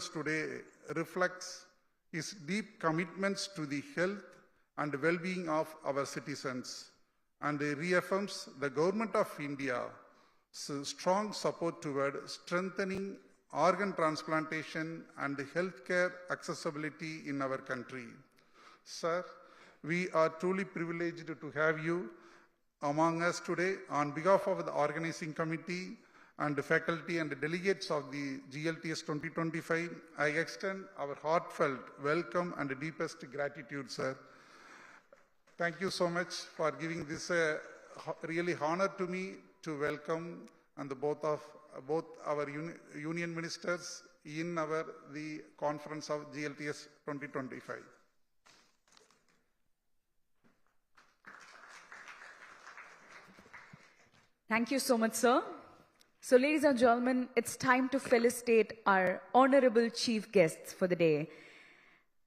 today reflects his deep commitments to the health and well-being of our citizens and reaffirms the Government of India's strong support toward strengthening organ transplantation and healthcare accessibility in our country. Sir, we are truly privileged to have you among us today. On behalf of the organizing committee and the faculty and the delegates of the GLTS 2025, I extend our heartfelt welcome and deepest gratitude, sir. Thank you so much for giving this really honor to me to welcome and both our union ministers in the conference of GLTS 2025. Thank you so much, sir. So, ladies and gentlemen, it's time to felicitate our honorable chief guests for the day.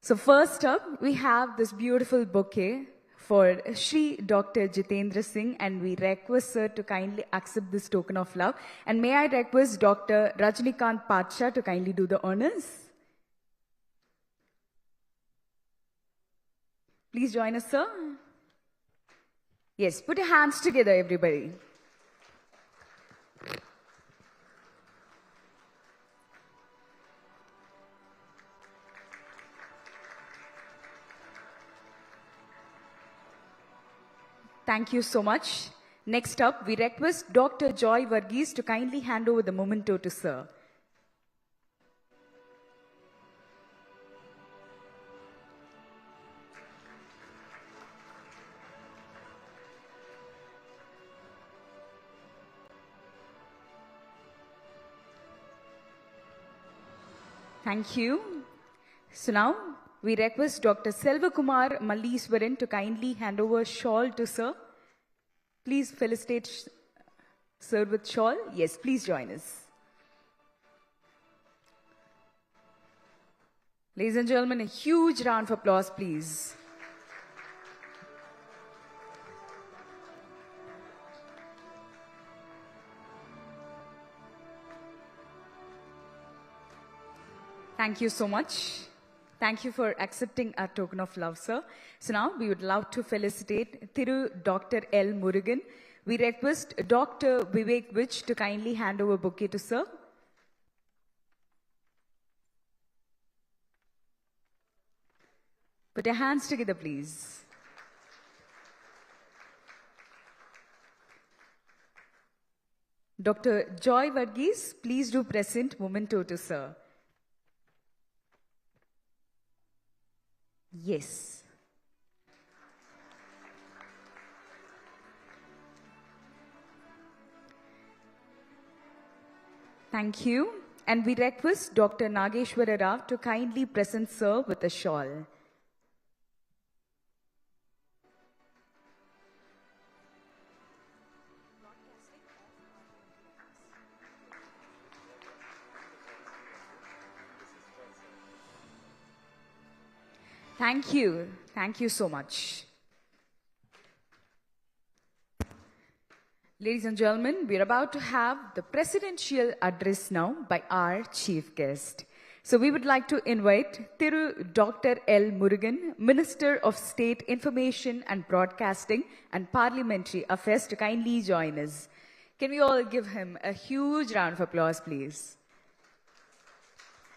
So, first up, we have this beautiful bouquet for Shri Dr. Jitendra Singh, and we request sir to kindly accept this token of love. And may I request Dr. Rajnikant Pacha to kindly do the honors? Please join us, sir. Yes, put your hands together, everybody. Thank you so much. Next up, we request Dr. Joy Varghese to kindly hand over the memento to sir. Thank you. So now, we request Dr. Selvakumar Malleeswaran to kindly hand over shawl to sir. Please felicitate sir with shawl. Yes, please join us. Ladies and gentlemen, a huge round of applause, please. Thank you so much. Thank you for accepting our token of love, sir. So now we would love to felicitate Thiru Dr. L. Murugan. We request Dr. Vivek Vich to kindly hand over bouquet to sir. Put your hands together, please. Dr. Joy Varghese, please do present memento to sir. Yes. Thank you. And we request Dr. Nageshwara Rao to kindly present sir with a shawl. Thank you. Thank you so much. Ladies and gentlemen, we're about to have the presidential address now by our chief guest. So we would like to invite Thiru Dr. L. Murugan, Minister of State Information and Broadcasting and Parliamentary Affairs, to kindly join us. Can we all give him a huge round of applause, please?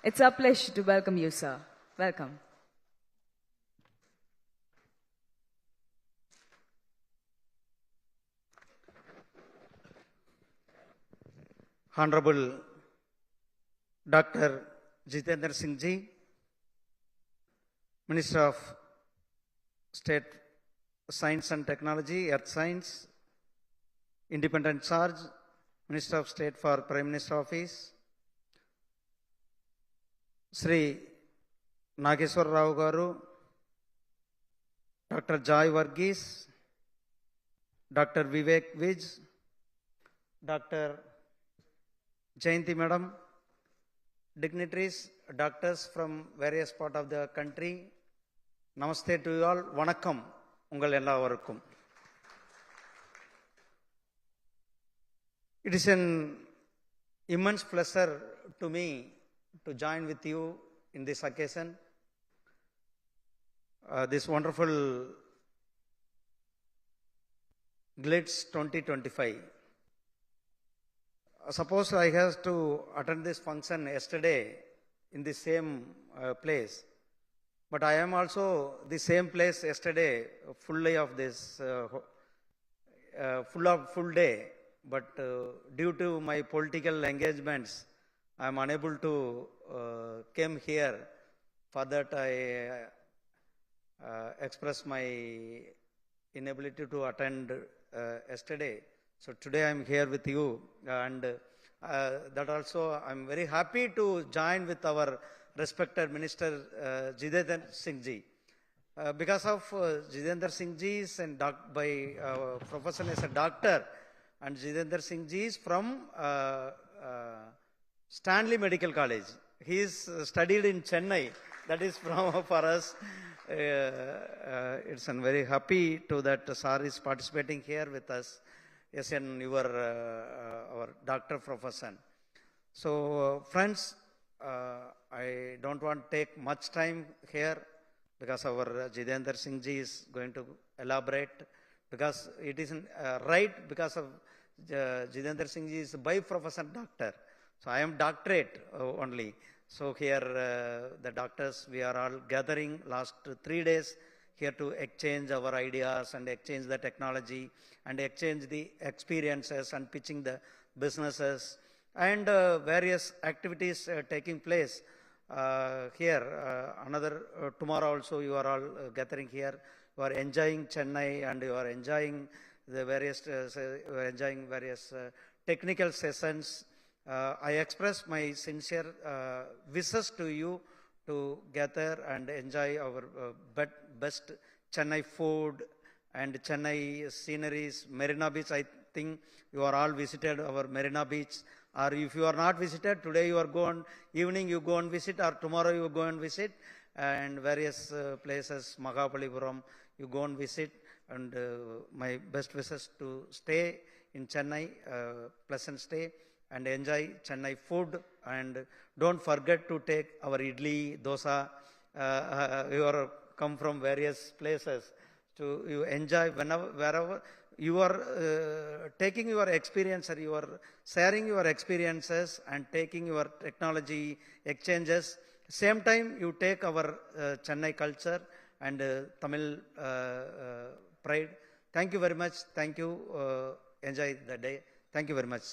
It's our pleasure to welcome you, sir. Welcome. Honorable Dr. Jitendra Singh ji, Minister of State Science and Technology, Earth Science, Independent Charge, Minister of State for Prime Minister Office, Sri Nageshwara Rao Garu, Dr. Joy Varghese, Dr. Vivek Vij, Dr. Jayanti Madam, dignitaries, doctors from various parts of the country, Namaste to you all, Vanakkam, ungal ellavarukkum. It is an immense pleasure to me to join with you in this occasion. This wonderful Glitz 2025. Suppose I have to attend this function yesterday in the same place, but I am also the same place yesterday, fully of this, full day. But due to my political engagements, I am unable to came here. For that, I express my inability to attend yesterday. So today I am here with you, and that also I am very happy to join with our respected Minister Jitendra Singh ji. Because of Jitendra Singh ji is by profession as a doctor, and Jitendra Singh ji is from Stanley Medical College. He is studied in Chennai. That is from for us. It's very happy to that sir is participating here with us. Yes, in your our doctor profession. So friends, I don't want to take much time here because our Jitendra Singh ji is going to elaborate, because it is right, because of Jitendra Singh ji is by profession doctor. So I am doctorate only. So here the doctors, we are all gathering last 3 days here to exchange our ideas and exchange the technology and exchange the experiences and pitching the businesses and various activities taking place here. Tomorrow also you are all gathering here. You are enjoying Chennai and you are enjoying the various technical sessions. I express my sincere wishes to you to gather and enjoy our best Chennai food and Chennai sceneries. Marina Beach, I think you are all visited our Marina Beach. Or if you are not visited, today you are going, evening you go and visit, or tomorrow you go and visit, and various places, Mahabalipuram, you go and visit. And my best wishes to stay in Chennai, pleasant stay, and enjoy Chennai food, and don't forget to take our idli, dosa. You are come from various places to you enjoy wherever you are taking your experience, or you are sharing your experiences and taking your technology exchanges. Same time you take our Chennai culture and Tamil pride. Thank you very much. Thank you. Enjoy the day. Thank you very much.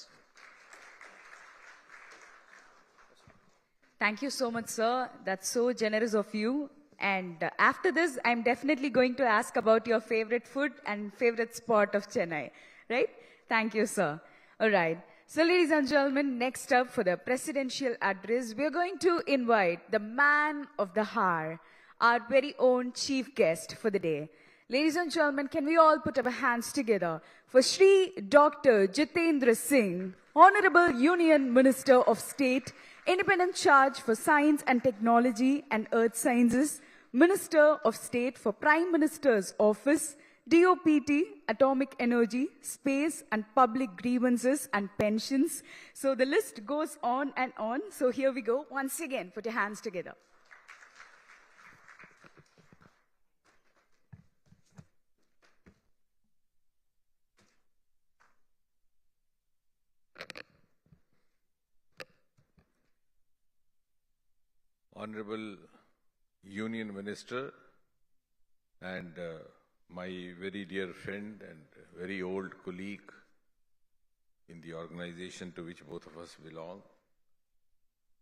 Thank you so much, sir. That's so generous of you. And after this, I'm definitely going to ask about your favorite food and favorite spot of Chennai, right? Thank you, sir. All right. So, ladies and gentlemen, next up for the presidential address, we're going to invite the man of the hour, our very own chief guest for the day. Ladies and gentlemen, can we all put our hands together for Shri Dr. Jitendra Singh, Honorable Union Minister of State, Independent Charge for Science and Technology and Earth Sciences, Minister of State for Prime Minister's Office, DOPT, Atomic Energy, Space and Public Grievances and Pensions. So the list goes on and on. So here we go. Once again, put your hands together. Honorable Union Minister and my very dear friend and very old colleague in the organization to which both of us belong,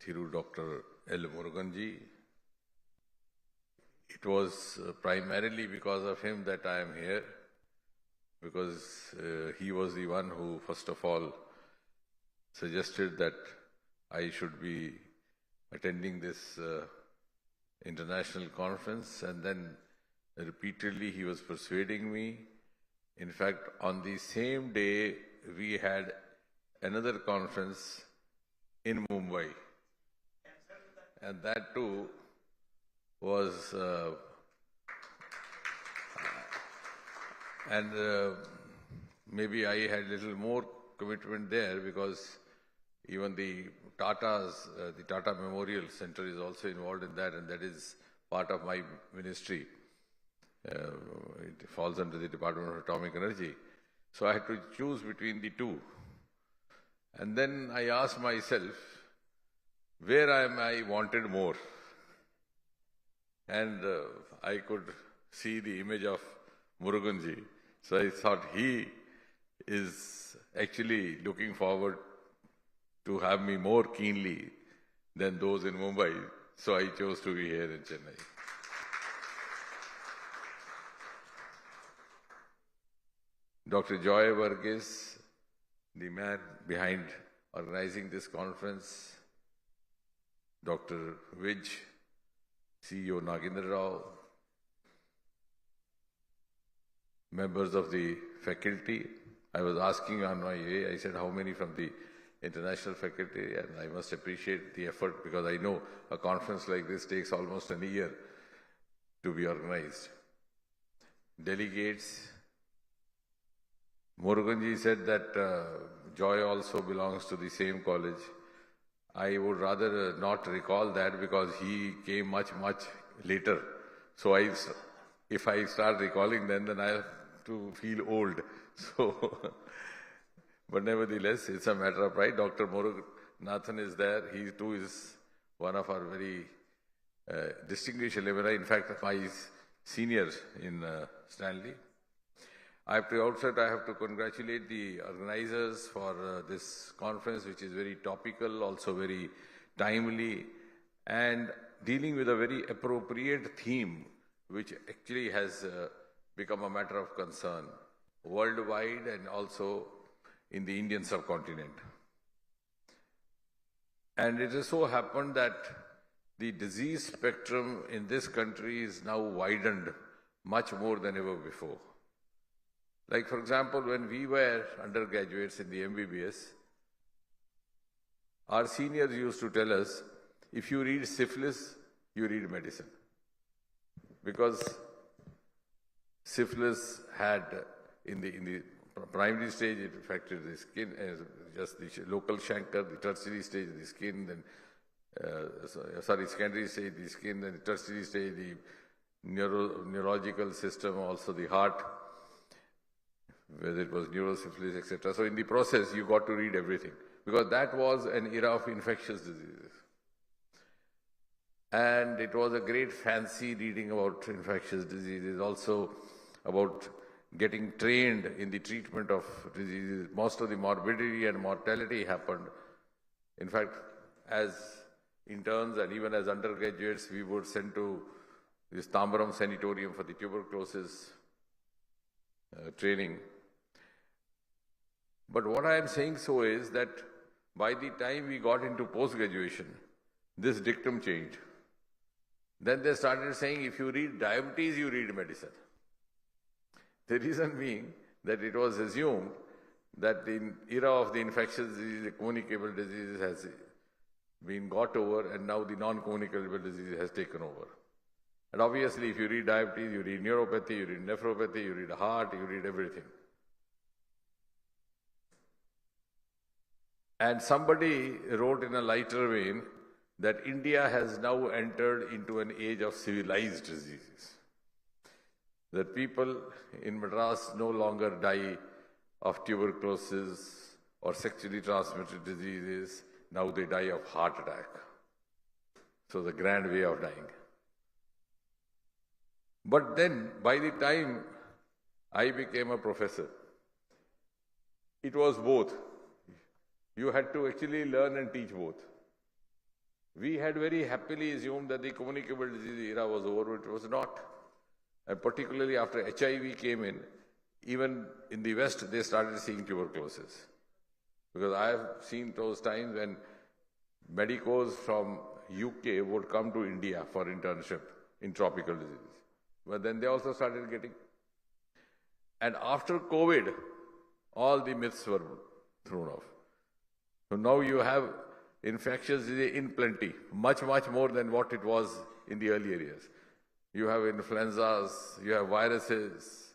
Thiru Dr. L. Murugan ji. It was primarily because of him that I am here, because he was the one who first of all suggested that I should be attending this international conference, and then repeatedly he was persuading me. In fact, on the same day we had another conference in Mumbai, and that too was maybe I had little more commitment there, because Even the Tata's, the Tata Memorial Center is also involved in that, and that is part of my ministry. It falls under the Department of Atomic Energy. So I had to choose between the two. And then I asked myself, where am I wanted more? And I could see the image of Muruganji. So I thought he is actually looking forward to have me more keenly than those in Mumbai. So I chose to be here in Chennai. Dr. Joy Varghese, the man behind organizing this conference, Dr. Vij, CEO Nagendra Rao, members of the faculty. I was asking on my way, I said, how many from the international faculty? And I must appreciate the effort because I know a conference like this takes almost a year to be organized. Delegates. Muruganji said that Joy also belongs to the same college. I would rather not recall that because he came much later. So if I start recalling then I have to feel old. So, but nevertheless, it's a matter of pride. Dr. Murugan is there. He too is one of our very distinguished alumni. In fact, my senior in Stanley. At the outset, I have to congratulate the organizers for this conference, which is very topical, also very timely, and dealing with a very appropriate theme, which actually has become a matter of concern worldwide and also in the Indian subcontinent. And it has so happened that the disease spectrum in this country is now widened much more than ever before. Like, for example, when we were undergraduates in the MBBS, our seniors used to tell us, if you read syphilis, you read medicine. Because syphilis had, in the primary stage, it affected the skin, just the local chancre, the tertiary stage, the skin, then, secondary stage, the skin, then the tertiary stage, the neurological system, also the heart, whether it was neurosyphilis, etc. So in the process, you got to read everything, because that was an era of infectious diseases. And it was a great fancy reading about infectious diseases, also about getting trained in the treatment of diseases. Most of the morbidity and mortality happened. In fact, as interns and even as undergraduates, we were sent to this Tambaram Sanatorium for the tuberculosis training. But what I am saying so is that by the time we got into post-graduation, this dictum changed. Then they started saying, if you read diabetes, you read medicine. The reason being that it was assumed that the era of the infectious disease, the communicable diseases has been got over, and now the non-communicable disease has taken over. And obviously, if you read diabetes, you read neuropathy, you read nephropathy, you read heart, you read everything. And somebody wrote in a lighter vein that India has now entered into an age of civilized diseases. That people in Madras no longer die of tuberculosis or sexually transmitted diseases. Now they die of heart attack. So the grand way of dying. But then, by the time I became a professor, it was both. You had to actually learn and teach both. We had very happily assumed that the communicable disease era was over, but it was not. And particularly after HIV came in, even in the West, they started seeing tuberculosis. Because I have seen those times when medicos from UK would come to India for internship in tropical diseases. But then they also started getting. And after COVID, all the myths were thrown off. So now you have infectious disease in plenty, much more than what it was in the earlier years. You have influenzas, you have viruses,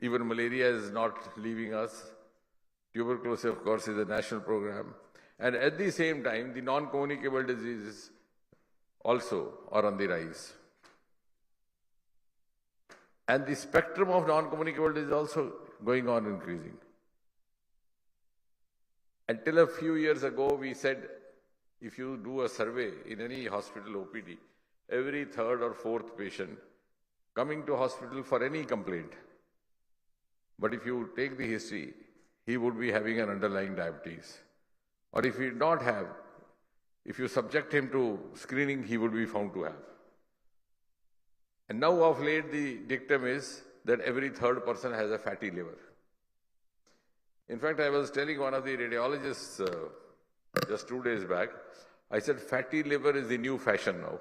even malaria is not leaving us. Tuberculosis, of course, is a national program. And at the same time, the non-communicable diseases also are on the rise. And the spectrum of non-communicable disease is also going on increasing. Until a few years ago, we said, if you do a survey in any hospital OPD, every third or fourth patient coming to hospital for any complaint. But if you take the history, he would be having an underlying diabetes. Or if he did not have, if you subject him to screening, he would be found to have. And now of late, the dictum is that every third person has a fatty liver. In fact, I was telling one of the radiologists just 2 days back, I said fatty liver is the new fashion now.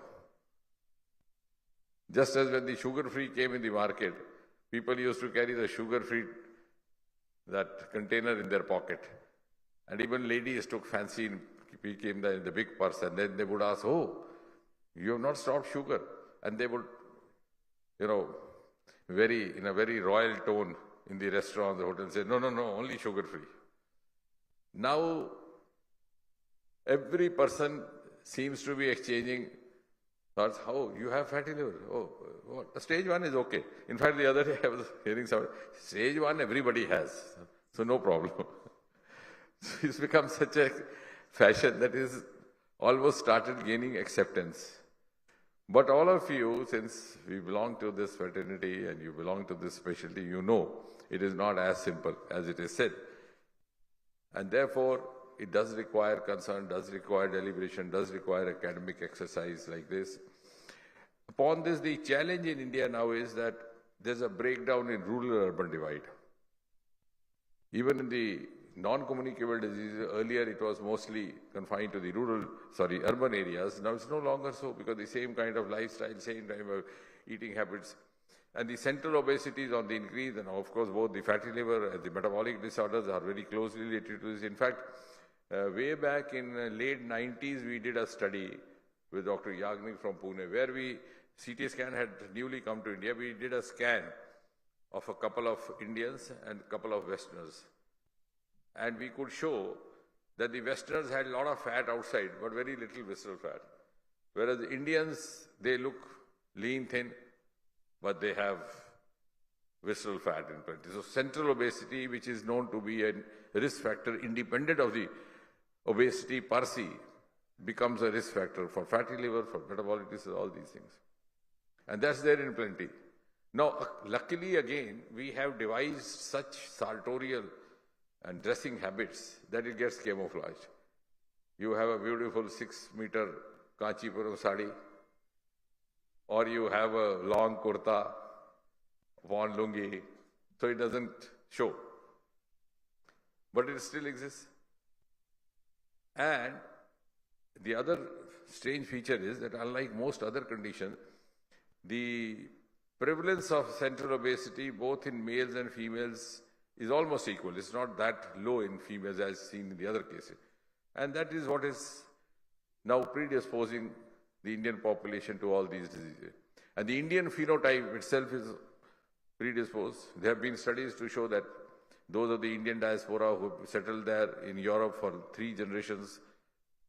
Just as when the sugar-free came in the market, people used to carry the sugar-free, that container in their pocket. And even ladies took fancy in became the big purse, and then they would ask, oh, you have not stopped sugar. And they would, in a very royal tone in the restaurant, the hotel, say, no, only sugar-free. Now, every person seems to be exchanging thoughts. How? You have fatty liver? Oh, what? Stage 1 is okay. In fact, the other day I was hearing somebody, stage 1 everybody has, so no problem. So it's become such a fashion that is almost started gaining acceptance. But all of you, since we belong to this fraternity and you belong to this specialty, you know it is not as simple as it is said. And therefore, it does require concern, does require deliberation, does require academic exercise like this. Upon this, the challenge in India now is that there's a breakdown in rural-urban divide. Even in the non-communicable diseases, earlier it was mostly confined to the urban areas. Now it's no longer so, because the same kind of lifestyle, same kind of eating habits, and the central obesity is on the increase, and of course both the fatty liver and the metabolic disorders are very closely related to this. In fact, way back in late 90s, we did a study with Dr. Yagnik from Pune, where CT scan had newly come to India. We did a scan of a couple of Indians and a couple of Westerners. And we could show that the Westerners had a lot of fat outside, but very little visceral fat. Whereas the Indians, they look lean, thin, but they have visceral fat in plenty. So central obesity, which is known to be a risk factor independent of the obesity per se, becomes a risk factor for fatty liver, for metabolic disease, all these things. And that's there in plenty. Now, luckily again, we have devised such sartorial and dressing habits that it gets camouflaged. You have a beautiful 6-meter Kanchipuram sari, or you have a long kurta, worn lungi, so it doesn't show. But it still exists. And the other strange feature is that unlike most other conditions, the prevalence of central obesity, both in males and females, is almost equal. It's not that low in females as seen in the other cases. And that is what is now predisposing the Indian population to all these diseases. And the Indian phenotype itself is predisposed. There have been studies to show that those of the Indian diaspora who settled there in Europe for 3 generations,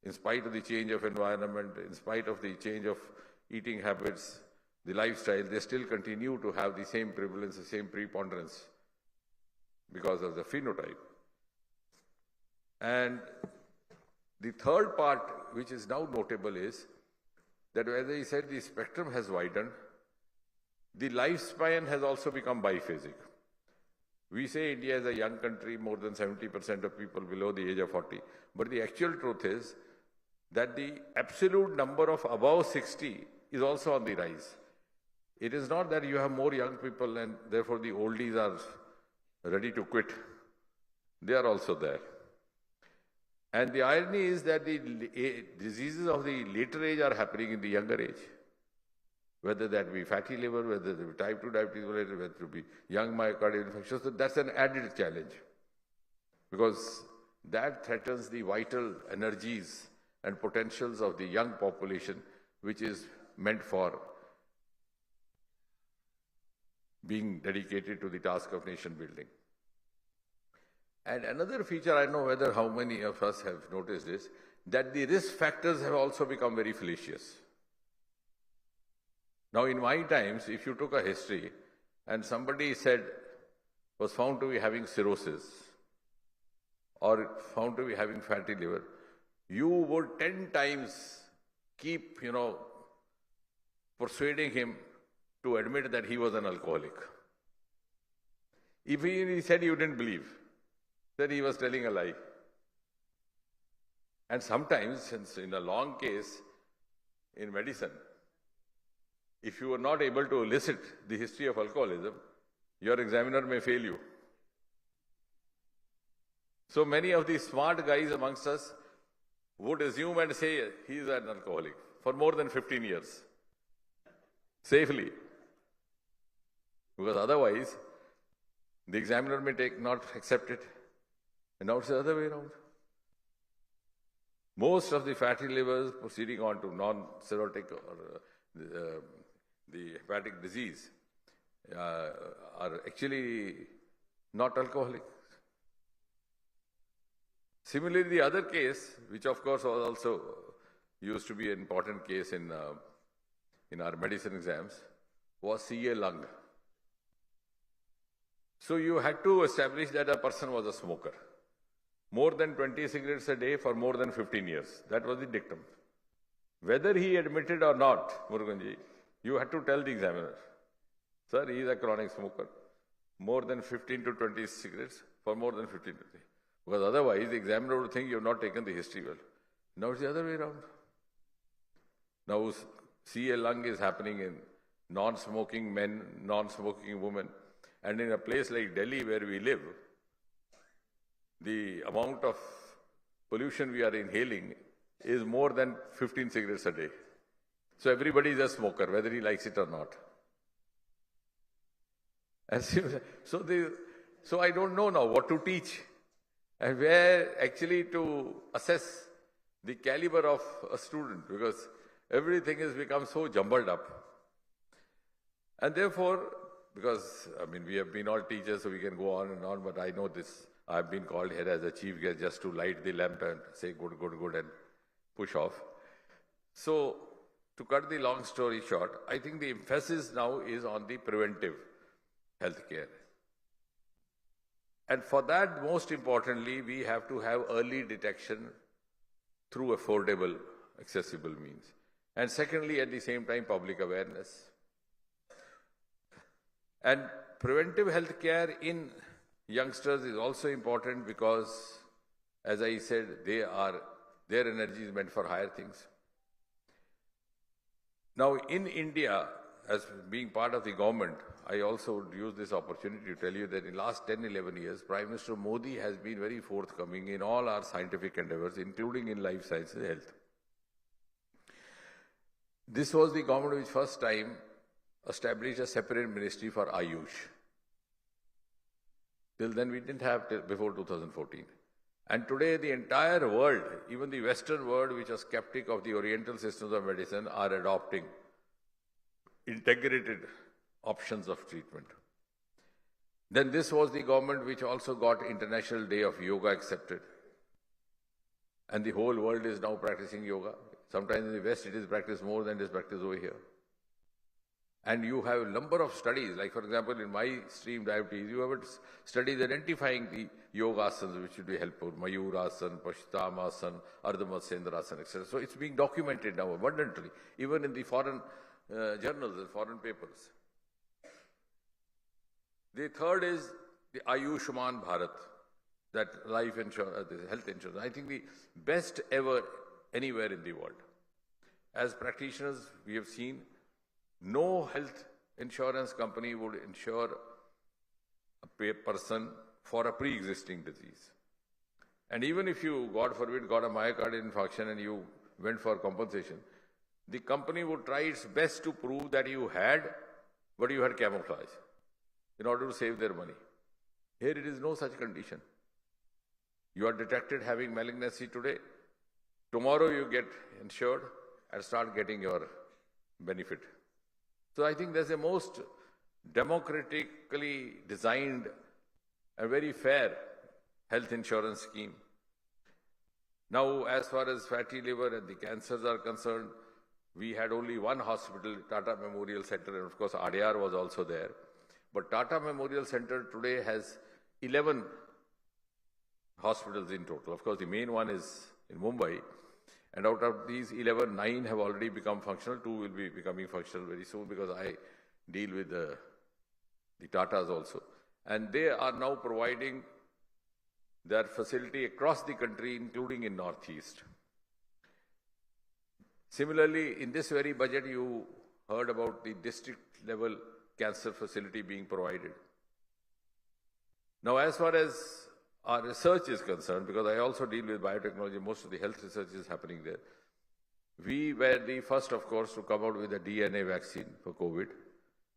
in spite of the change of environment, in spite of the change of eating habits, the lifestyle, they still continue to have the same prevalence, the same preponderance because of the phenotype. And the third part, which is now notable, is that, as I said, the spectrum has widened. The lifespan has also become biphasic. We say India is a young country, more than 70% of people below the age of 40. But the actual truth is that the absolute number of above 60 is also on the rise. It is not that you have more young people and therefore the oldies are ready to quit. They are also there. And the irony is that the diseases of the later age are happening in the younger age. Whether that be fatty liver, whether that be type 2 diabetes, whether it be young myocardial infarction. So that's an added challenge, because that threatens the vital energies and potentials of the young population, which is meant for being dedicated to the task of nation building. And another feature, I don't know whether how many of us have noticed this, that the risk factors have also become very fallacious. Now, in my times, if you took a history and somebody was found to be having cirrhosis or found to be having fatty liver, you would 10 times keep, persuading him to admit that he was an alcoholic. If he said you didn't believe, that he was telling a lie. And sometimes, since in a long case in medicine, if you are not able to elicit the history of alcoholism, your examiner may fail you. So many of these smart guys amongst us would assume and say he is an alcoholic for more than 15 years, safely. Because otherwise, the examiner may not accept it. And now it's the other way around. Most of the fatty livers proceeding on to non-cirrhotic or the hepatic disease are actually not alcoholic. Similarly, the other case, which of course was also used to be an important case in our medicine exams, was CA lung. So you had to establish that a person was a smoker. More than 20 cigarettes a day for more than 15 years. That was the dictum. Whether he admitted or not, Muruganji, you had to tell the examiner, sir, he is a chronic smoker. More than 15 to 20 cigarettes for more than 15 days. Because otherwise, the examiner would think you have not taken the history well. Now it's the other way around. Now CA lung is happening in non-smoking men, non-smoking women. And in a place like Delhi where we live, the amount of pollution we are inhaling is more than 15 cigarettes a day. So everybody is a smoker, whether he likes it or not. And so I don't know now what to teach and where actually to assess the caliber of a student, because everything has become so jumbled up. And therefore, because, we have been all teachers, so we can go on and on, but I know this. I've been called here as a chief guest just to light the lamp and say good, good, good and push off. So, to cut the long story short, I think the emphasis now is on the preventive healthcare. And for that, most importantly, we have to have early detection through affordable, accessible means. And secondly, at the same time, public awareness. And preventive healthcare in youngsters is also important because, as I said, their energy is meant for higher things. Now, in India, as being part of the government, I also would use this opportunity to tell you that in the last 10, 11 years, Prime Minister Modi has been very forthcoming in all our scientific endeavors, including in life sciences and health. This was the government which first time established a separate ministry for Ayush. Till then we didn't have before 2014. And today the entire world, even the Western world, which was skeptic of the Oriental systems of medicine, are adopting integrated options of treatment. Then this was the government which also got International Day of Yoga accepted. And the whole world is now practicing yoga. Sometimes in the West it is practiced more than it is practiced over here. And you have a number of studies, like for example in my stream diabetes, you have studies identifying the yoga asanas which should be helpful, Mayurasana, Pashutamasana, Ardha Matsendrasana, etc. So it's being documented now abundantly, even in the foreign journals and foreign papers. The third is the Ayushman Bharat, that life insurance, health insurance. I think the best ever anywhere in the world. As practitioners, we have seen no health insurance company would insure a person for a pre-existing disease. And even if you, God forbid, got a myocardial infarction and you went for compensation, the company would try its best to prove that you had, but you had camouflage in order to save their money. Here it is no such condition. You are detected having malignancy today. Tomorrow you get insured and start getting your benefit. So I think there's a most democratically designed and very fair health insurance scheme. Now, as far as fatty liver and the cancers are concerned, we had only one hospital, Tata Memorial Center, and of course RDR was also there. But Tata Memorial Center today has 11 hospitals in total. Of course, the main one is in Mumbai. And out of these 11, 9 have already become functional. 2 will be becoming functional very soon because I deal with the Tatas also. And they are now providing their facility across the country, including in Northeast. Similarly, in this very budget, you heard about the district-level cancer facility being provided. Now, as far as our research is concerned, because I also deal with biotechnology, most of the health research is happening there. We were the first, of course, to come out with a DNA vaccine for COVID.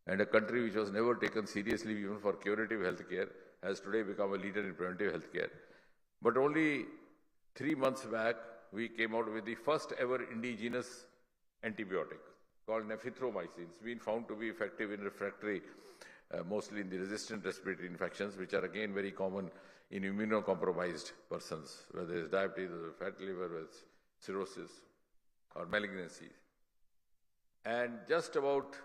And a country which was never taken seriously even for curative healthcare has today become a leader in preventive healthcare. But only 3 months back, we came out with the first ever indigenous antibiotic called nephromycin. It's been found to be effective in refractory, mostly in the resistant respiratory infections, which are again very common in immunocompromised persons, whether it's diabetes or fatty liver, whether it's cirrhosis or malignancy. And just about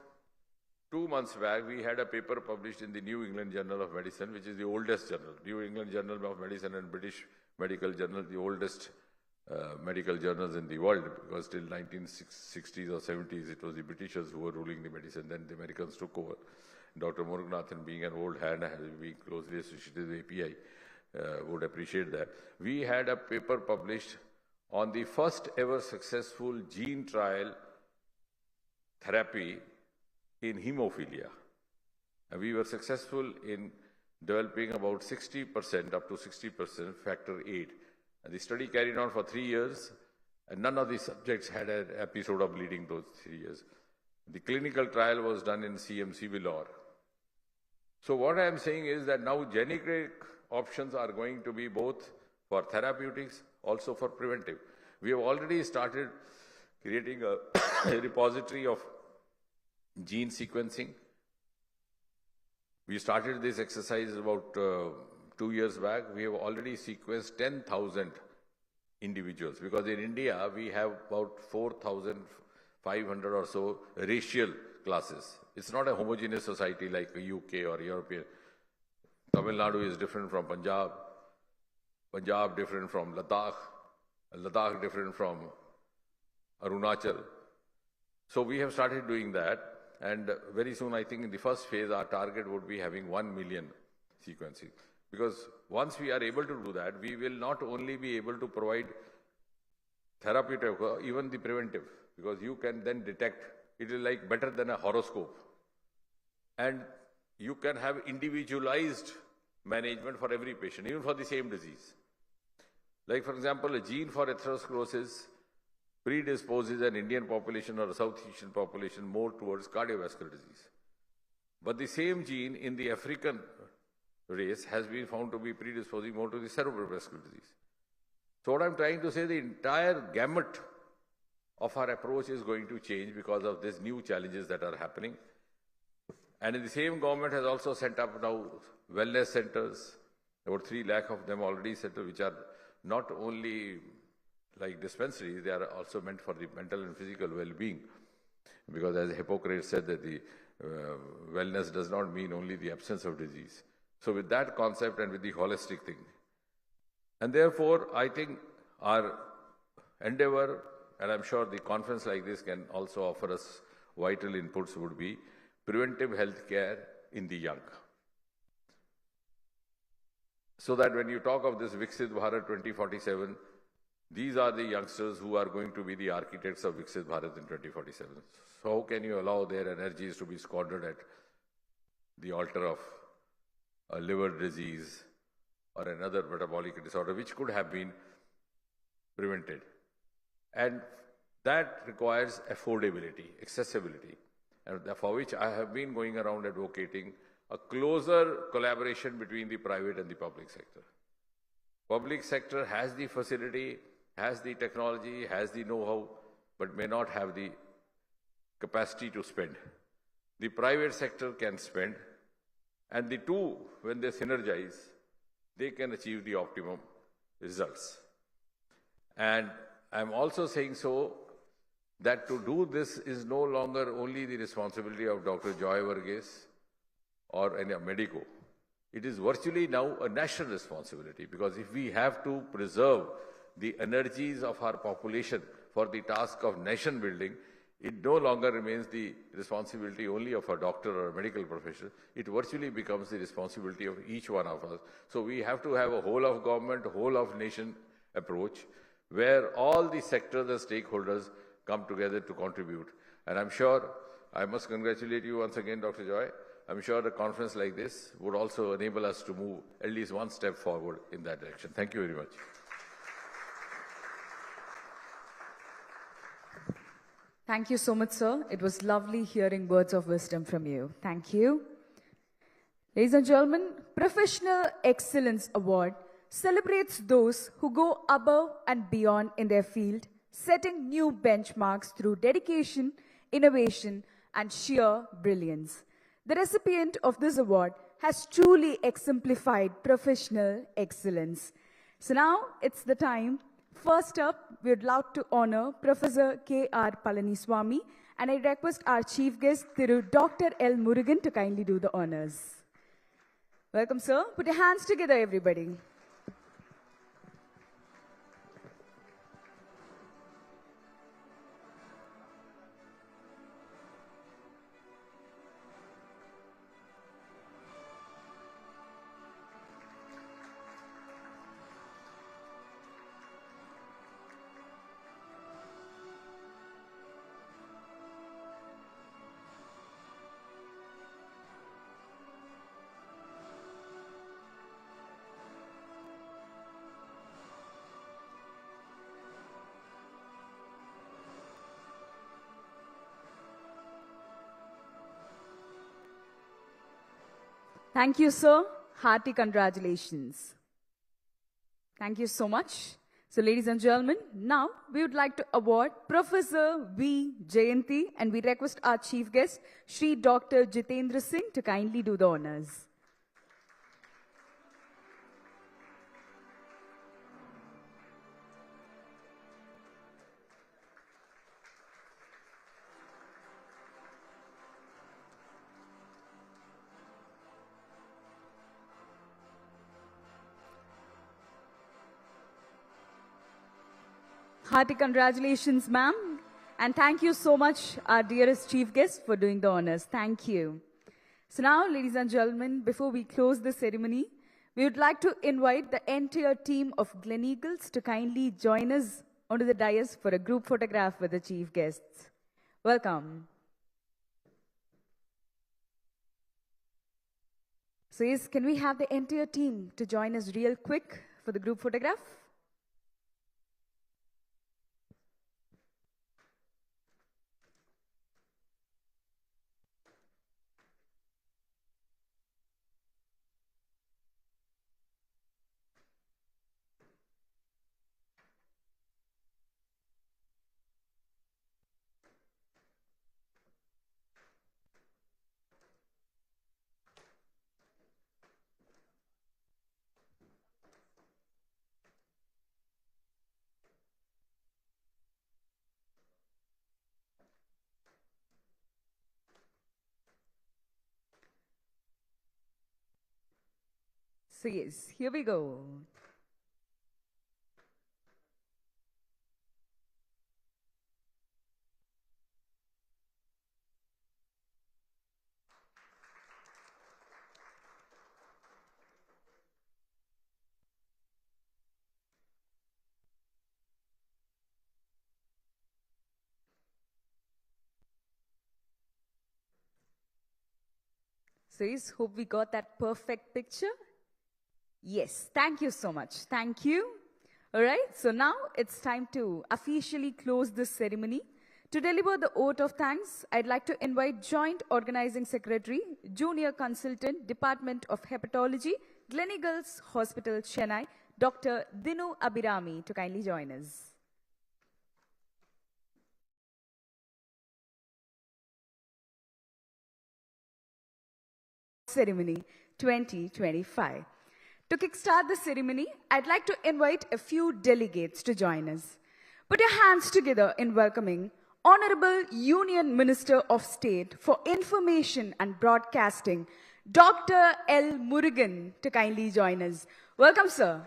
2 months back, we had a paper published in the New England Journal of Medicine, which is the oldest journal. New England Journal of Medicine and British Medical Journal, the oldest medical journals in the world, because till 1960s or 70s, it was the Britishers who were ruling the medicine. Then the Americans took over. Dr. Murugan, being an old hand, being closely associated with API, would appreciate that. We had a paper published on the first ever successful gene trial therapy in hemophilia. And we were successful in developing about 60%, up to 60% factor 8. And the study carried on for 3 years, and none of the subjects had an episode of bleeding those 3 years. The clinical trial was done in CMC Vellore. So what I am saying is that now generic options are going to be both for therapeutics, also for preventive. We have already started creating a repository of gene sequencing. We started this exercise about 2 years back. We have already sequenced 10,000 individuals, because in India we have about 4,500 or so racial classes. It's not a homogeneous society like the UK or European. Tamil Nadu is different from Punjab, Punjab different from Ladakh, Ladakh different from Arunachal. So we have started doing that, and very soon, I think in the first phase, our target would be having 1 million sequencing. Because once we are able to do that, we will not only be able to provide therapeutic, even the preventive, because you can then detect, it is like better than a horoscope. And you can have individualized management for every patient, even for the same disease. Like, for example, a gene for atherosclerosis predisposes an Indian population or a South Asian population more towards cardiovascular disease. But the same gene in the African race has been found to be predisposing more to the cerebrovascular disease. So what I'm trying to say, the entire gamut of our approach is going to change because of these new challenges that are happening. And in the same government has also set up now wellness centers, about 3 lakh of them already set up, which are not only like dispensaries, they are also meant for the mental and physical well-being. Because as Hippocrates said that the wellness does not mean only the absence of disease. So with that concept and with the holistic thing. And therefore, I think our endeavor, and I'm sure the conference like this can also offer us vital inputs, would be preventive health care in the young. So that when you talk of this Viksit Bharat 2047, these are the youngsters who are going to be the architects of Viksit Bharat in 2047. So how can you allow their energies to be squandered at the altar of a liver disease or another metabolic disorder which could have been prevented? And that requires affordability, accessibility, and for which I have been going around advocating a closer collaboration between the private and the public sector. Public sector has the facility, has the technology, has the know-how, but may not have the capacity to spend. The private sector can spend, and the two, when they synergize, they can achieve the optimum results. And I'm also saying so that to do this is no longer only the responsibility of Dr. Joy Varghese or any medico. It is virtually now a national responsibility, because if we have to preserve the energies of our population for the task of nation building, it no longer remains the responsibility only of a doctor or a medical professional. It virtually becomes the responsibility of each one of us. So we have to have a whole of government, whole of nation approach, where all the sectors and stakeholders come together to contribute. And I'm sure, I must congratulate you once again, Dr. Joy. I'm sure a conference like this would also enable us to move at least one step forward in that direction. Thank you very much. Thank you so much, sir. It was lovely hearing words of wisdom from you. Thank you. Ladies and gentlemen, Professional Excellence Award celebrates those who go above and beyond in their field, setting new benchmarks through dedication, innovation, and sheer brilliance. The recipient of this award has truly exemplified professional excellence. So now it's the time. First up, we would love to honor Professor K.R. Palaniswamy, and I request our chief guest, Dr. L. Murugan, to kindly do the honors. Welcome, sir. Put your hands together, everybody. Thank you, sir. Hearty congratulations. Thank you so much. So, ladies and gentlemen, now we would like to award Professor V. Jayanti, and we request our chief guest, Shri Dr. Jitendra Singh, to kindly do the honors. Hearty congratulations, ma'am. And thank you so much, our dearest chief guest, for doing the honors. Thank you. So now, ladies and gentlemen, before we close the ceremony, we would like to invite the entire team of Gleneagles to kindly join us onto the dais for a group photograph with the chief guests. Welcome. So yes, can we have the entire team to join us real quick for the group photograph? So yes, here we go. So yes, hope we got that perfect picture. Yes, thank you so much. Thank you. All right, so now it's time to officially close this ceremony. To deliver the oath of thanks, I'd like to invite Joint Organizing Secretary, Junior Consultant, Department of Hepatology, Gleneagles Hospital, Chennai, Dr. Dinu Abirami, to kindly join us. Ceremony 2025. To kickstart the ceremony, I'd like to invite a few delegates to join us. Put your hands together in welcoming Honorable Union Minister of State for Information and Broadcasting, Dr. L. Murugan, to kindly join us. Welcome, sir.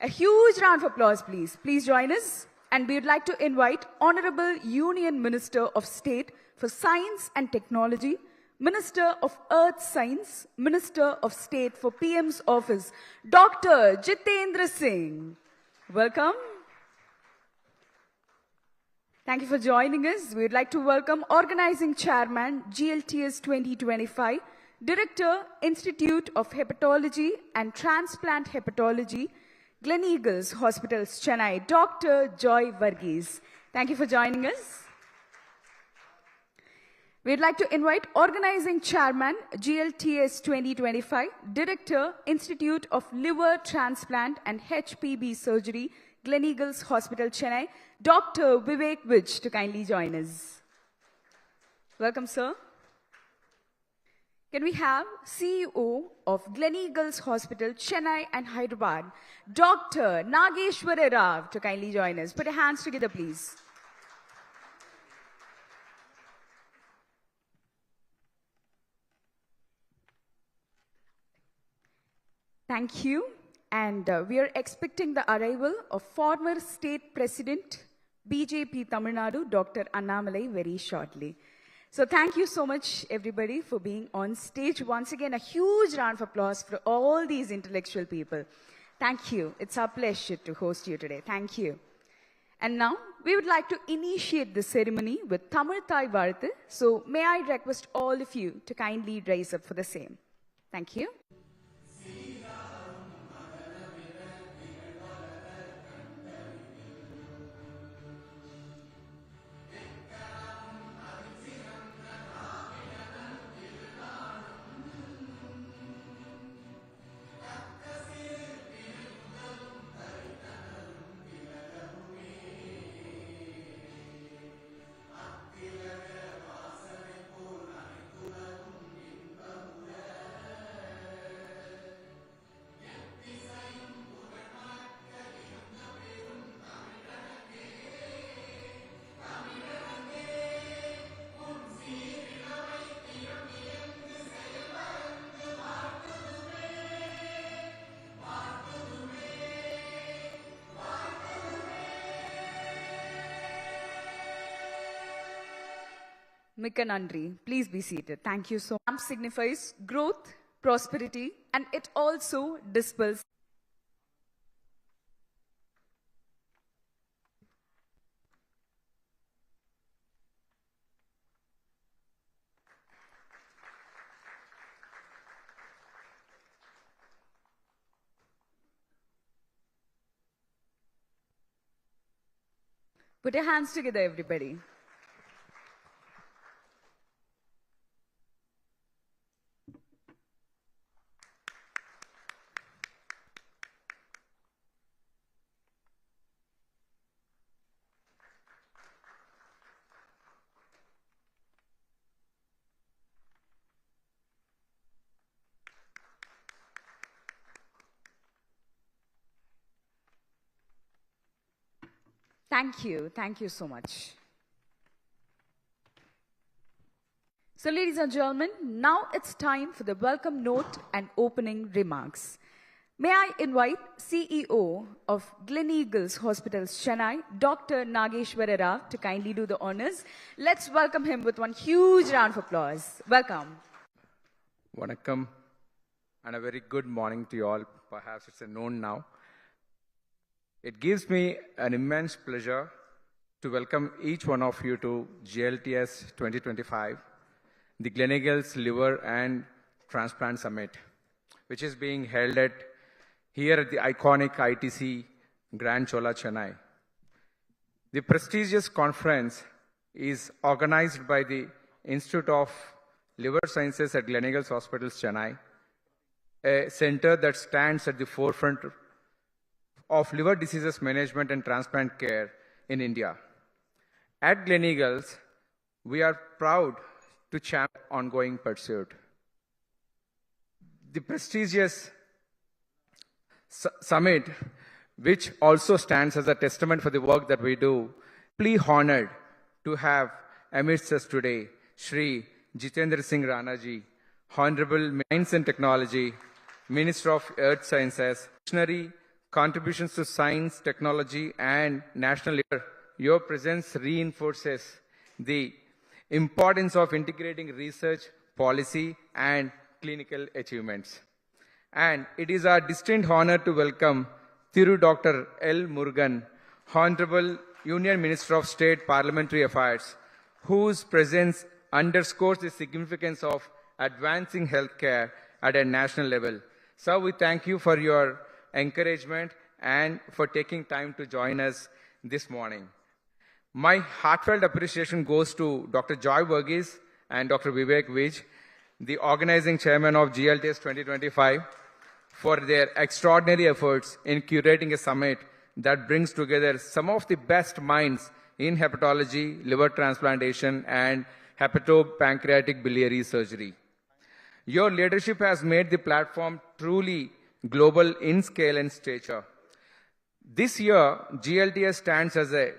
A huge round of applause, please. Please join us. And we would like to invite Honorable Union Minister of State for Science and Technology, Minister of Earth Science, Minister of State for PM's Office, Dr. Jitendra Singh. Welcome. Thank you for joining us. We would like to welcome Organizing Chairman, GLTS 2025, Director, Institute of Hepatology and Transplant Hepatology, Gleneagles Hospitals, Chennai, Dr. Joy Varghese. Thank you for joining us. We'd like to invite Organizing Chairman, GLTS 2025, Director, Institute of Liver Transplant and HPB Surgery, Gleneagles Hospital, Chennai, Dr. Vivek Vij, to kindly join us. Welcome, sir. Can we have CEO of Gleneagles Hospital, Chennai and Hyderabad, Dr. Nageshwara Rao, to kindly join us. Put your hands together, please. Thank you. And we are expecting the arrival of former State President, BJP Tamil Nadu, Dr. Annamalai, very shortly. So thank you so much, everybody, for being on stage. Once again, a huge round of applause for all these intellectual people. Thank you. It's our pleasure to host you today. Thank you. And now, we would like to initiate the ceremony with Tamil Thai Varthu. So may I request all of you to kindly rise up for the same. Thank you. Mikka Nandri. Please be seated. Thank you so much. Signifies growth, prosperity, and it also dispels. Put your hands together, everybody. Thank you. Thank you so much. So, ladies and gentlemen, now it's time for the welcome note and opening remarks. May I invite CEO of Gleneagles Hospitals, Chennai, Dr. Nageshwara Rao, to kindly do the honors. Let's welcome him with one huge round of applause. Welcome. Vanakkam, and a very good morning to you all. Perhaps it's a known now. It gives me an immense pleasure to welcome each one of you to GLTS 2025, the Gleneagles Liver and Transplant Summit, which is being held here at the iconic ITC Grand Chola, Chennai. The prestigious conference is organized by the Institute of Liver Sciences at Gleneagles Hospitals, Chennai, a center that stands at the forefront of liver diseases management and transplant care in India. At Gleneagles, we are proud to champion ongoing pursuit. The prestigious summit, which also stands as a testament for the work that we do. Deeply honored to have amidst us today, Shri Jitendra Singh Ranaji, Honorable Science and Technology, Minister of Earth Sciences, missionary contributions to science, technology, and national leader. Your presence reinforces the importance of integrating research, policy, and clinical achievements. And it is our distinct honor to welcome Thiru Dr. L. Murugan, Honorable Union Minister of State Parliamentary Affairs, whose presence underscores the significance of advancing healthcare at a national level. Sir, we thank you for your encouragement and for taking time to join us this morning. My heartfelt appreciation goes to Dr. Joy Verghese and Dr. Vivek Vij, the organizing chairman of GLTS 2025, for their extraordinary efforts in curating a summit that brings together some of the best minds in hepatology, liver transplantation, and hepatopancreatic biliary surgery. Your leadership has made the platform truly global in scale and stature. This year, GLTS stands as a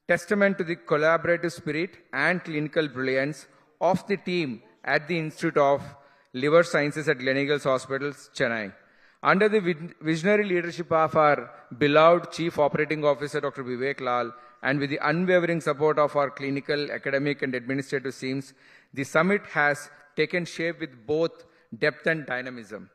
testament to the collaborative spirit and clinical brilliance of the team at the Institute of Liver Sciences at Gleneagles Hospitals, Chennai. Under the visionary leadership of our beloved Chief Operating Officer, Dr. Vivek Lal, and with the unwavering support of our clinical, academic, and administrative teams, the summit has taken shape with both depth and dynamism.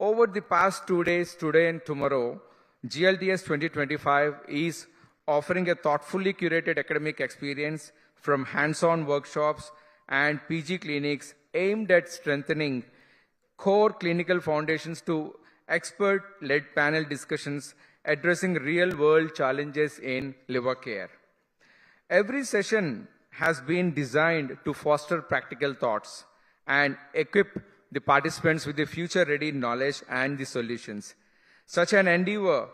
Over the past 2 days, today and tomorrow, GLTS 2025 is offering a thoughtfully curated academic experience from hands-on workshops and PG clinics aimed at strengthening core clinical foundations to expert-led panel discussions addressing real-world challenges in liver care. Every session has been designed to foster practical thoughts and equip the participants with the future-ready knowledge and the solutions. Such an endeavor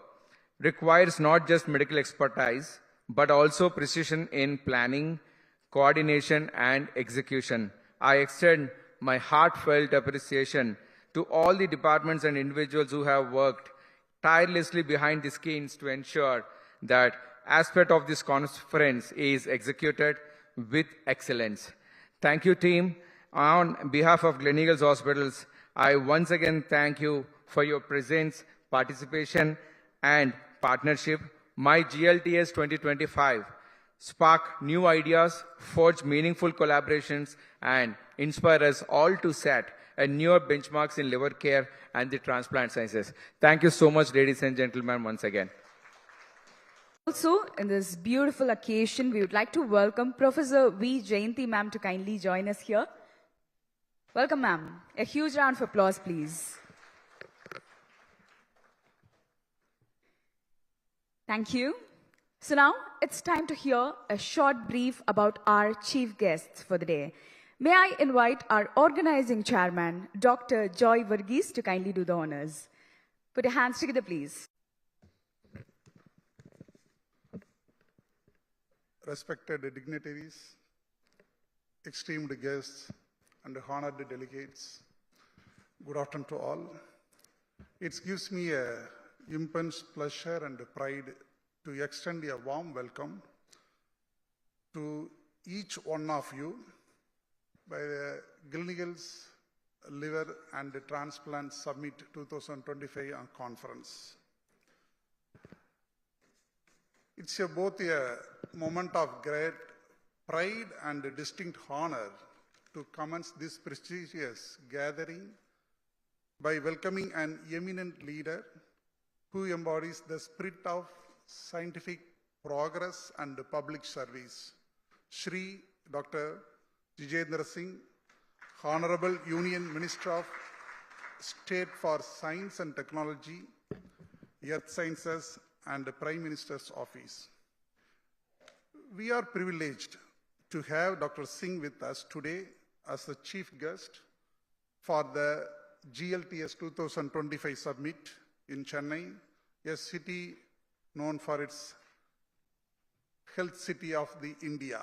requires not just medical expertise, but also precision in planning, coordination, and execution. I extend my heartfelt appreciation to all the departments and individuals who have worked tirelessly behind the scenes to ensure that aspect of this conference is executed with excellence. Thank you, team. On behalf of Gleneagles Hospitals, I once again thank you for your presence, participation, and partnership. My GLTS 2025 spark new ideas, forge meaningful collaborations, and inspire us all to set a newer benchmarks in liver care and the transplant sciences. Thank you so much, ladies and gentlemen, once again. Also, in this beautiful occasion, we would like to welcome Professor V. Jayanti ma'am to kindly join us here. Welcome, ma'am. A huge round of applause, please. Thank you. So now it's time to hear a short brief about our chief guests for the day. May I invite our organizing chairman, Dr. Joy Verghese, to kindly do the honors. Put your hands together, please. Respected dignitaries, esteemed guests, and honored delegates, good afternoon to all. It gives me an immense pleasure and pride to extend a warm welcome to each one of you by the Gleneagles Liver and Transplant Summit 2025 conference. It's both a moment of great pride and distinct honor to commence this prestigious gathering by welcoming an eminent leader who embodies the spirit of scientific progress and public service, Shri Dr. Jitendra Singh, Honorable Union Minister of State for Science and Technology, Earth Sciences, and the Prime Minister's Office. We are privileged to have Dr. Singh with us today as the chief guest for the GLTS 2025 Summit in Chennai, a city known for its health city of the India.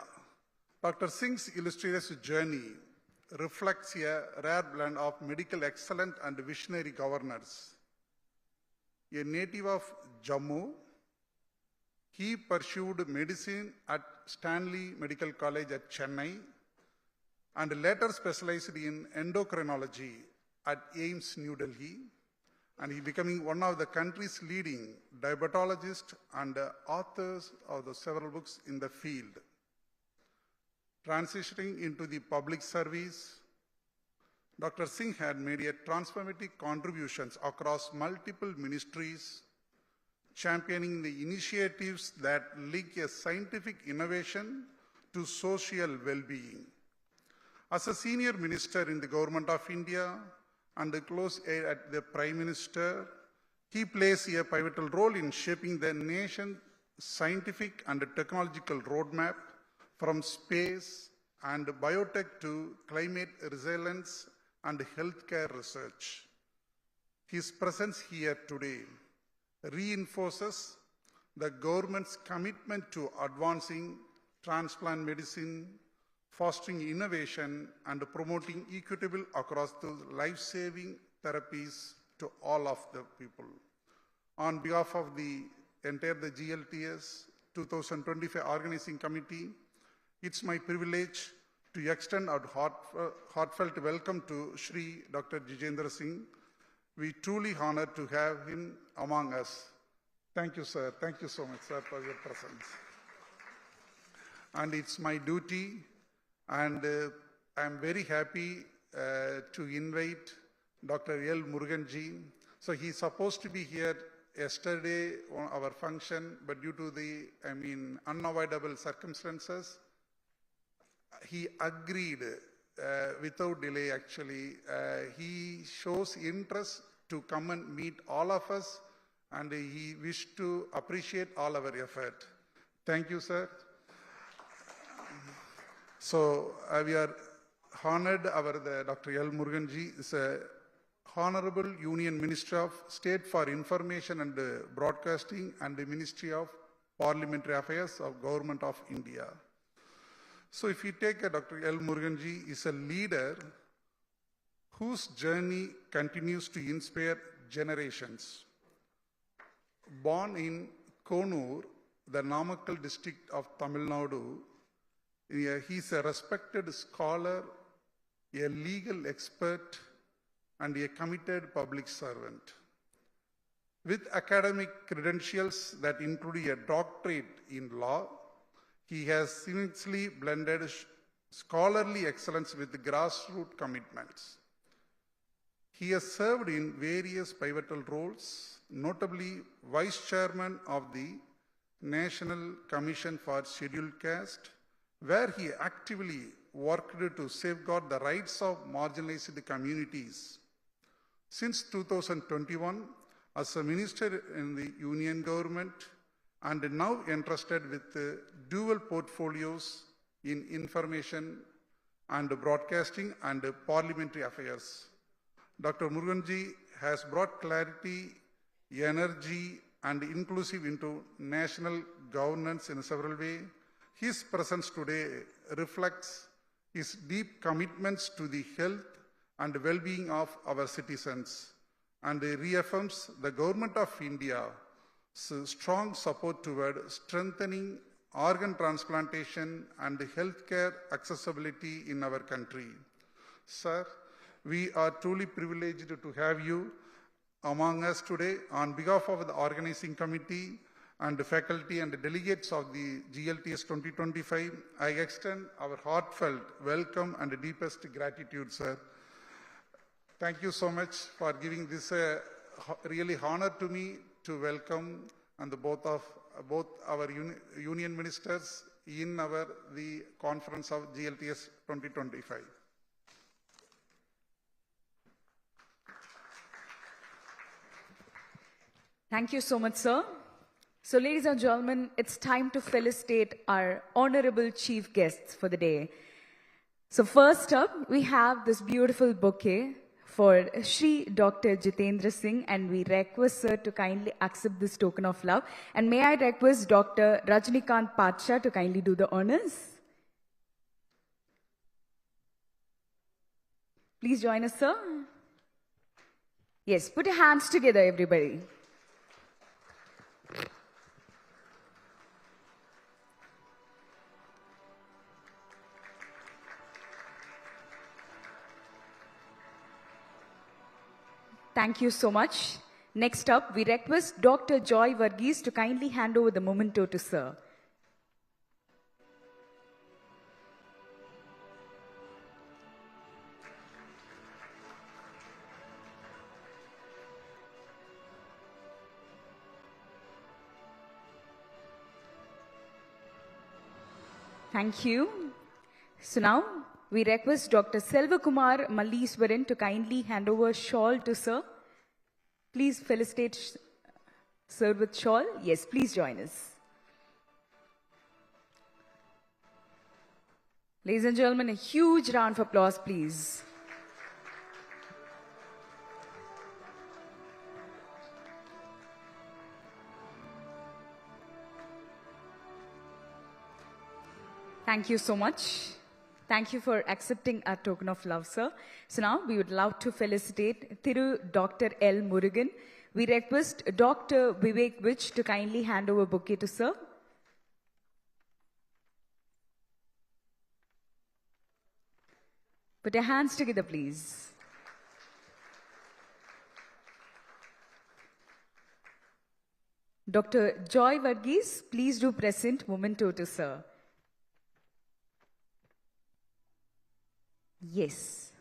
Dr. Singh's illustrious journey reflects a rare blend of medical excellence and visionary governance. a native of Jammu. He pursued medicine at Stanley Medical College at Chennai and later specialized in endocrinology at AIIMS, New Delhi. And he becoming one of the country's leading diabetologists and authors of the several books in the field. Transitioning into the public service, Dr. Singh had made a transformative contributions across multiple ministries, championing the initiatives that link a scientific innovation to social well-being. As a senior minister in the Government of India and a close aide at the Prime Minister, he plays a pivotal role in shaping the nation's scientific and technological roadmap from space and biotech to climate resilience and healthcare research. His presence here today reinforces the government's commitment to advancing transplant medicine, fostering innovation, and promoting equitable across the life-saving therapies to all of the people. On behalf of the entire GLTS 2025 Organizing Committee, it's my privilege to extend our heartfelt welcome to Shri Dr. Jitendra Singh. We truly honored to have him among us. Thank you, sir. Thank you so much, sir, for your presence. And it's my duty, and I'm very happy to invite Dr. L. Murugan ji. So he's supposed to be here yesterday on our function, but due to the, unavoidable circumstances, he agreed without delay actually. He shows interest to come and meet all of us, and he wished to appreciate all our effort. Thank you, sir. So we are honored, Dr. L. Murugan ji is a Honorable Union Minister of State for Information and Broadcasting and the Ministry of Parliamentary Affairs of Government of India. So if you take Dr. L. Murugan ji is a leader whose journey continues to inspire generations. Born in Konur, the Namakkal district of Tamil Nadu, he is a respected scholar, a legal expert, and a committed public servant. With academic credentials that include a doctorate in law, he has seamlessly blended scholarly excellence with grassroots commitments. He has served in various pivotal roles, notably Vice Chairman of the National Commission for Scheduled Caste, where he actively worked to safeguard the rights of marginalized communities. Since 2021, as a minister in the Union government, and now entrusted with dual portfolios in information and broadcasting and parliamentary affairs. Dr. Murugan ji has brought clarity, energy, and inclusive into national governance in several ways. His presence today reflects his deep commitments to the health and well-being of our citizens and reaffirms the Government of India's strong support toward strengthening organ transplantation and healthcare accessibility in our country. Sir, we are truly privileged to have you among us today. On behalf of the organizing committee and the faculty and the delegates of the GLTS 2025, I extend our heartfelt welcome and the deepest gratitude, sir. Thank you so much for giving this really honor to me to welcome and both our union ministers in the conference of GLTS 2025. Thank you so much, sir. So, ladies and gentlemen, it's time to felicitate our honorable chief guests for the day. So, first up, we have this beautiful bouquet for Shri Dr. Jitendra Singh, and we request sir to kindly accept this token of love. And may I request Dr. Rajnikant Pacha to kindly do the honors? Please join us, sir. Yes, put your hands together, everybody. Thank you so much. Next up, we request Dr. Joy Varghese to kindly hand over the memento to Sir. Thank you. So now, we request Dr. Selvakumar Malleeswaran to kindly hand over shawl to Sir. Please felicitate Sir with shawl. Yes, please join us. Ladies and gentlemen, a huge round of applause, please. Thank you so much. Thank you for accepting our token of love, sir. So now we would love to felicitate Thiru Dr. L. Murugan. We request Dr. Vivek Vich to kindly hand over bouquet to sir. Put your hands together, please. Dr. Joy Varghese, please do present memento to sir. Yes.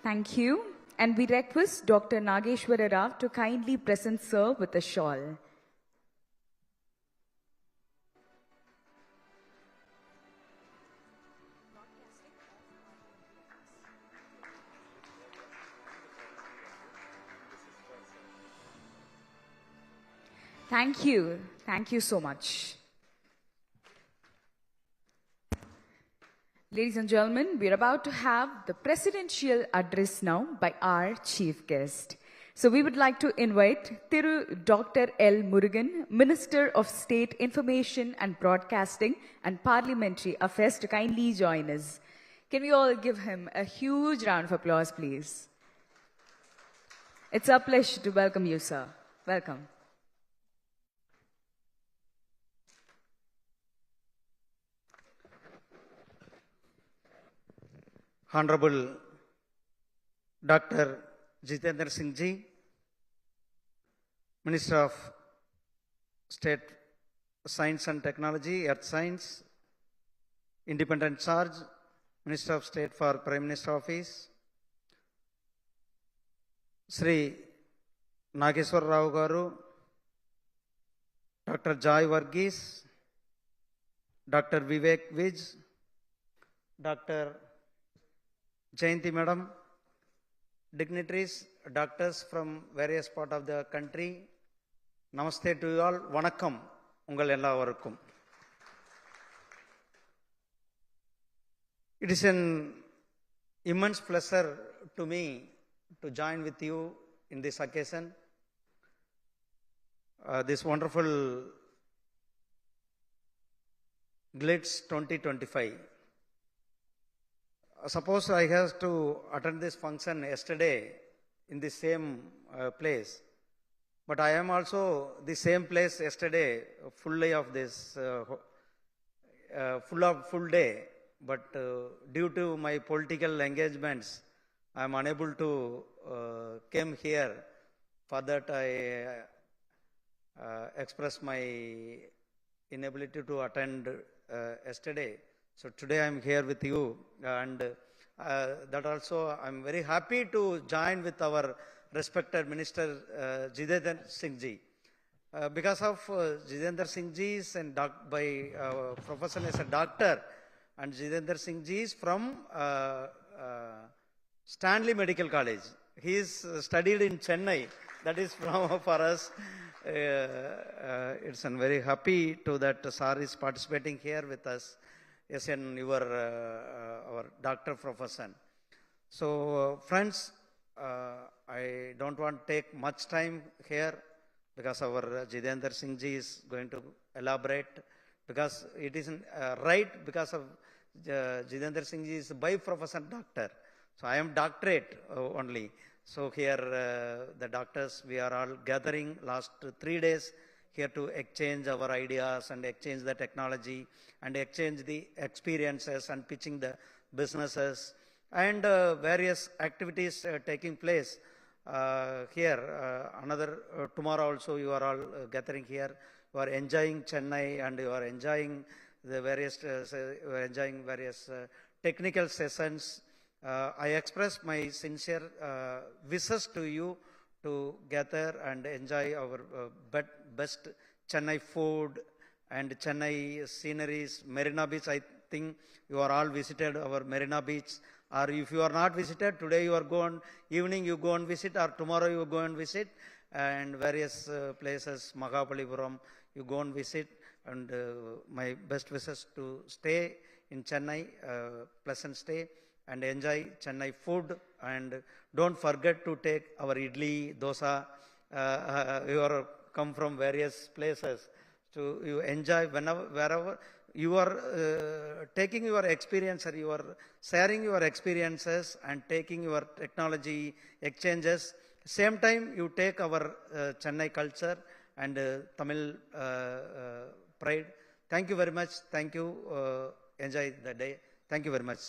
Thank you. And we request Dr. Nageshwara Rao to kindly present sir with a shawl. Thank you. Thank you so much. Ladies and gentlemen, we are about to have the presidential address now by our chief guest. So we would like to invite Thiru Dr. L. Murugan, Minister of State Information and Broadcasting and Parliamentary Affairs, to kindly join us. Can we all give him a huge round of applause, please? It's our pleasure to welcome you, sir. Welcome. Honorable Dr. Jitendra Singh ji, Minister of State Science and Technology, Earth Science, Independent Charge, Minister of State for Prime Minister Office, Sri Nageshwara Rao Garu, Dr. Joy Varghese, Dr. Vivek Vij, Dr. Jayanti Madam, dignitaries, doctors from various parts of the country, Namaste to you all, Vanakkam, Ungal Ellavarukkum. It is an immense pleasure to me to join with you in this occasion, this wonderful Glitz 2025. Suppose I have to attend this function yesterday in the same place, but I am also the same place yesterday, fully of this, full day, but due to my political engagements, I am unable to came here. For that I express my inability to attend yesterday. So today I am here with you, and that also I am very happy to join with our respected Minister Jitendra Singh ji. Because of Jitendra Singh ji is by profession as a doctor, and Jitendra Singh ji is from Stanley Medical College. He is studied in Chennai. That is from for us. It's very happy to that sir is participating here with us. Yes, in your our doctor profession. So, friends, I don't want to take much time here because our Jitendra Singh ji is going to elaborate, because it is right, because of Jitendra Singh ji is by profession doctor. So, I am doctorate only. So, here the doctors, we are all gathering last 3 days here to exchange our ideas and exchange the technology and exchange the experiences and pitching the businesses and various activities taking place here. Tomorrow also you are all gathering here. You are enjoying Chennai and you are enjoying the various technical sessions. I express my sincere wishes to you to gather and enjoy our best Chennai food and Chennai sceneries. Marina Beach, I think you are all visited our Marina Beach. Or if you are not visited, today you are evening you go and visit, or tomorrow you go and visit, and various places, Magapalipuram, you go and visit. And my best wishes to stay in Chennai, pleasant stay, and enjoy Chennai food. And don't forget to take our idli, dosa. You are come from various places. So you enjoy wherever you are taking your experience, or you are sharing your experiences and taking your technology exchanges. Same time you take our Chennai culture and Tamil pride. Thank you very much. Thank you. Enjoy the day. Thank you very much.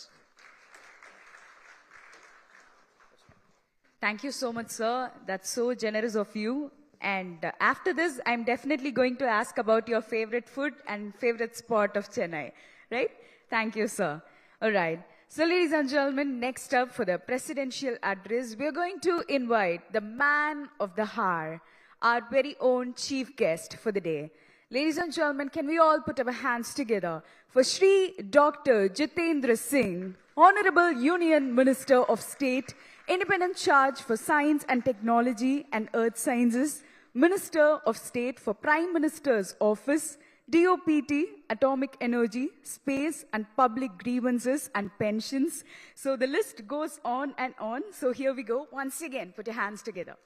Thank you so much, sir. That's so generous of you. And after this, I'm definitely going to ask about your favorite food and favorite spot of Chennai, right? Thank you, sir. All right. So, ladies and gentlemen, next up for the presidential address, we're going to invite the man of the hour, our very own chief guest for the day. Ladies and gentlemen, can we all put our hands together for Shri Dr. Jitendra Singh, Honorable Union Minister of State, Independent Charge for Science and Technology and Earth Sciences, Minister of State for Prime Minister's Office, DOPT, Atomic Energy, Space and Public Grievances and Pensions. So the list goes on and on. So here we go. Once again, put your hands together.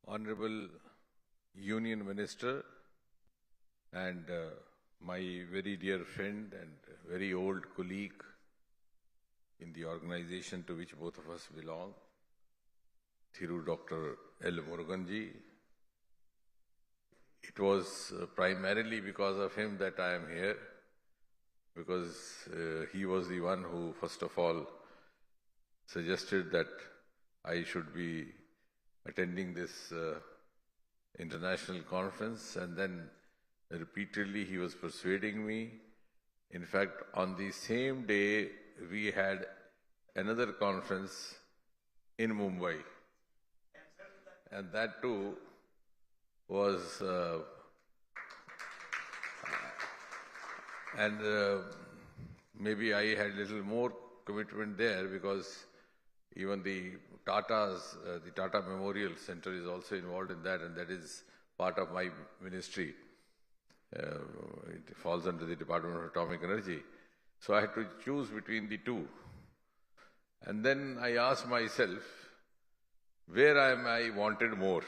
Honorable Union Minister and my very dear friend and very old colleague in the organization to which both of us belong, Thiru Dr. L. Murugan ji. It was primarily because of him that I am here, because he was the one who first of all suggested that I should be attending this international conference, and then repeatedly he was persuading me. In fact, on the same day we had another conference in Mumbai, and that too was maybe I had a little more commitment there, because even the Tata's, the Tata Memorial Center is also involved in that, and that is part of my ministry. It falls under the Department of Atomic Energy. So I had to choose between the two. And then I asked myself, where am I wanted more?